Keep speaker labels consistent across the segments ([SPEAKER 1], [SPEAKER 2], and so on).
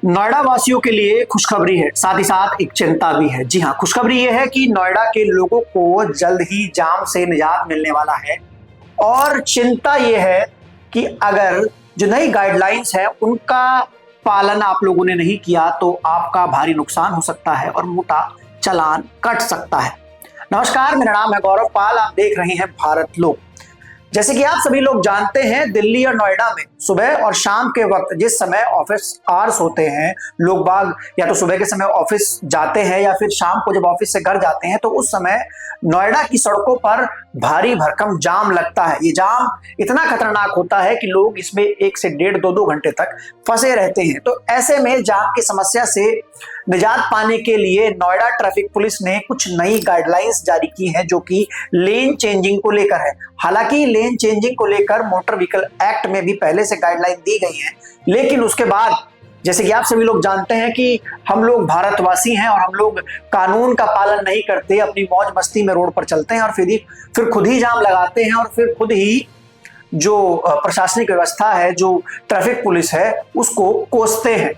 [SPEAKER 1] नोएडा वासियों के लिए खुशखबरी है, साथ ही साथ एक चिंता भी है। जी हाँ, खुशखबरी ये है कि नोएडा के लोगों को जल्द ही जाम से निजात मिलने वाला है। और चिंता ये है कि अगर जो नई गाइडलाइंस है उनका पालन आप लोगों ने नहीं किया तो आपका भारी नुकसान हो सकता है और मोटा चालान कट सकता है। नमस्कार, मेरा नाम है गौरव पाल, आप देख रहे हैं भारत लोक। जैसे कि आप सभी लोग जानते हैं, दिल्ली और नोएडा में सुबह और शाम के वक्त जिस समय ऑफिस आवर्स होते हैं, लोग बाग या तो सुबह के समय ऑफिस जाते हैं या फिर शाम को जब ऑफिस से घर जाते हैं, तो उस समय नोएडा की सड़कों पर भारी भरकम जाम लगता है। ये जाम इतना खतरनाक होता है कि लोग इसमें 1 से 1.5 2 घंटे तक फंसे रहते हैं। तो ऐसे में जाम की समस्या से निजात पाने के लिए नोएडा ट्रैफिक पुलिस ने कुछ नई गाइडलाइंस जारी की हैं, जो कि लेन चेंजिंग को लेकर है। हालांकि लेन चेंजिंग को लेकर मोटर व्हीकल एक्ट में भी पहले से गाइडलाइन दी गई है, लेकिन उसके बाद जैसे कि आप सभी लोग जानते हैं कि हम लोग भारतवासी हैं और हम लोग कानून का पालन नहीं करते, अपनी मौज मस्ती में रोड पर चलते हैं और फिर खुद ही जाम लगाते हैं और फिर खुद ही जो प्रशासनिक व्यवस्था है, जो ट्रैफिक पुलिस है, उसको कोसते हैं।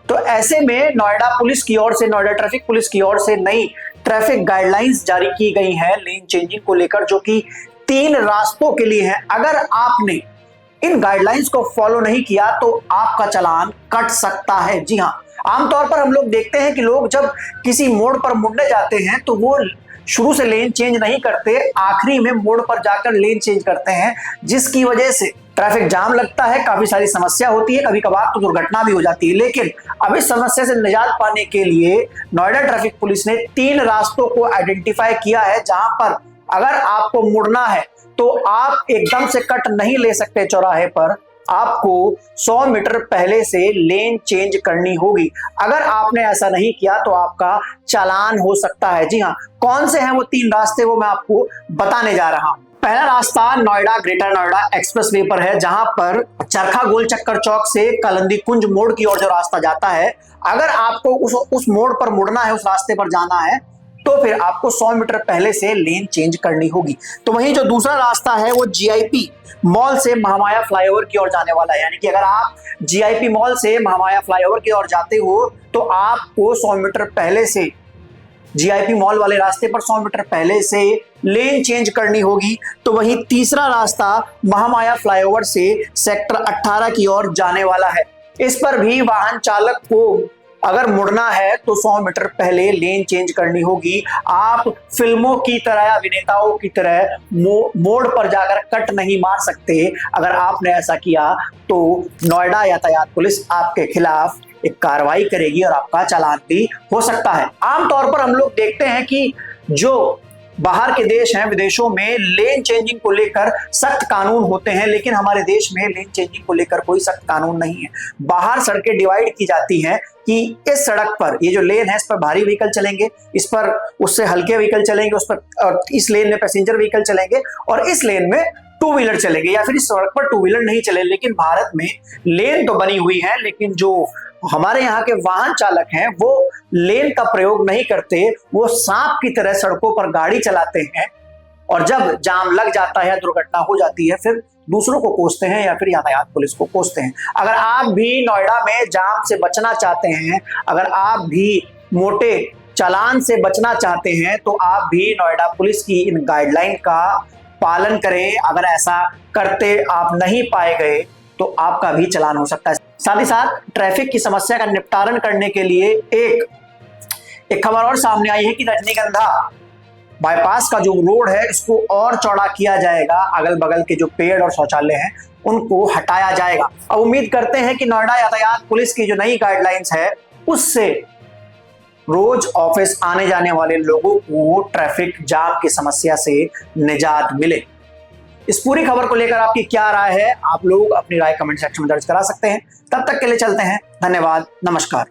[SPEAKER 1] तो ऐसे में नोएडा पुलिस की ओर से, नोएडा ट्रैफिक पुलिस की ओर से नई ट्रैफिक गाइडलाइंस जारी की गई हैं लेन चेंजिंग को लेकर, जो कि 3 रास्तों के लिए है। अगर आपने इन गाइडलाइंस को फॉलो नहीं किया तो आपका चालान कट सकता है। जी हाँ, आमतौर पर हम लोग देखते हैं कि लोग जब किसी मोड़ पर मुड़ने जाते हैं तो वो शुरू से लेन चेंज नहीं करते, आखिरी में मोड़ पर जाकर लेन चेंज करते हैं, जिसकी वजह से ट्रैफिक जाम लगता है, काफी सारी समस्या होती है, कभी कभार तो दुर्घटना भी हो जाती है। लेकिन अब इस समस्या से निजात पाने के लिए नोएडा ट्रैफिक पुलिस ने 3 रास्तों को आइडेंटिफाई किया है, जहां पर अगर आपको मुड़ना है तो आप एकदम से कट नहीं ले सकते चौराहे पर, आपको 100 मीटर पहले से लेन चेंज करनी होगी। अगर आपने ऐसा नहीं किया तो आपका चालान हो सकता है। जी हाँ, कौन से हैं वो 3 रास्ते, वो मैं आपको बताने जा रहा हूं। पहला रास्ता नोएडा ग्रेटर नोएडा एक्सप्रेसवे पर है, जहां पर चरखा गोल चक्कर चौक से कलंदी कुंज मोड़ की ओर जो रास्ता जाता है, अगर आपको उस मोड़ पर मुड़ना है, उस रास्ते पर जाना है, तो फिर आपको 100 मीटर पहले से लेन चेंज करनी होगी। तो वहीं जो दूसरा रास्ता है वो जीआईपी मॉल से महामाया फ्लाईओवर की ओर जाने वाला है। यानी कि अगर आप जीआईपी मॉल से महामाया फ्लाईओवर की ओर जाते हो तो आपको 100 मीटर पहले से जीआईपी मॉल वाले रास्ते पर 100 मीटर पहले से लेन चेंज करनी होगी। तो वहीं तीसरा रास्ता महामाया फ्लाईओवर से सेक्टर 18 की ओर जाने वाला है। इस पर भी वाहन चालक को अगर मुड़ना है तो 100 मीटर पहले लेन चेंज करनी होगी। आप फिल्मों की तरह, अभिनेताओं की तरह मोड़ पर जाकर कट नहीं मार सकते। अगर आपने ऐसा किया तो नोएडा यातायात पुलिस आपके खिलाफ एक कार्रवाई करेगी और आपका चालान भी हो सकता है। आमतौर पर हम लोग देखते हैं कि जो बाहर के देश हैं, विदेशों में लेन चेंजिंग को लेकर सख्त कानून होते हैं, लेकिन हमारे देश में लेन चेंजिंग को लेकर कोई सख्त कानून नहीं है। बाहर सड़कें डिवाइड की जाती हैं कि इस सड़क पर ये जो लेन है, इस पर भारी व्हीकल चलेंगे, इस पर उससे हल्के व्हीकल चलेंगे, उस पर, और इस लेन में पैसेंजर व्हीकल चलेंगे और इस लेन में 2 व्हीलर चलेंगे, या फिर इस सड़क पर 2 व्हीलर नहीं चले। लेकिन भारत में लेन तो बनी हुई है, लेकिन जो हमारे यहाँ के वाहन चालक हैं वो लेन का प्रयोग नहीं करते, वो सांप की तरह सड़कों पर गाड़ी चलाते हैं और जब जाम लग जाता है, दुर्घटना हो जाती है, फिर दूसरों को कोसते हैं या फिर यातायात पुलिस को कोसते हैं। अगर आप भी नोएडा में जाम से बचना चाहते हैं, अगर आप भी मोटे चालान से बचना चाहते हैं, तो आप भी नोएडा पुलिस की इन गाइडलाइन का पालन करें। अगर ऐसा करते आप नहीं पाए गए तो आपका भी चालान हो सकता है। साथ ही साथ ट्रैफिक की समस्या का निपटारण करने के लिए एक खबर और सामने आई है कि रजनीगंधा बाईपास का जो रोड है इसको और चौड़ा किया जाएगा। अगल बगल के जो पेड़ और शौचालय हैं उनको हटाया जाएगा। अब उम्मीद करते हैं कि नोएडा यातायात पुलिस की जो नई गाइडलाइंस है उससे रोज ऑफिस आने जाने वाले लोगों को ट्रैफिक जाम की समस्या से निजात मिले। इस पूरी खबर को लेकर आपकी क्या राय है, आप लोग अपनी राय कमेंट सेक्शन में दर्ज करा सकते हैं। तब तक के लिए चलते हैं, धन्यवाद, नमस्कार।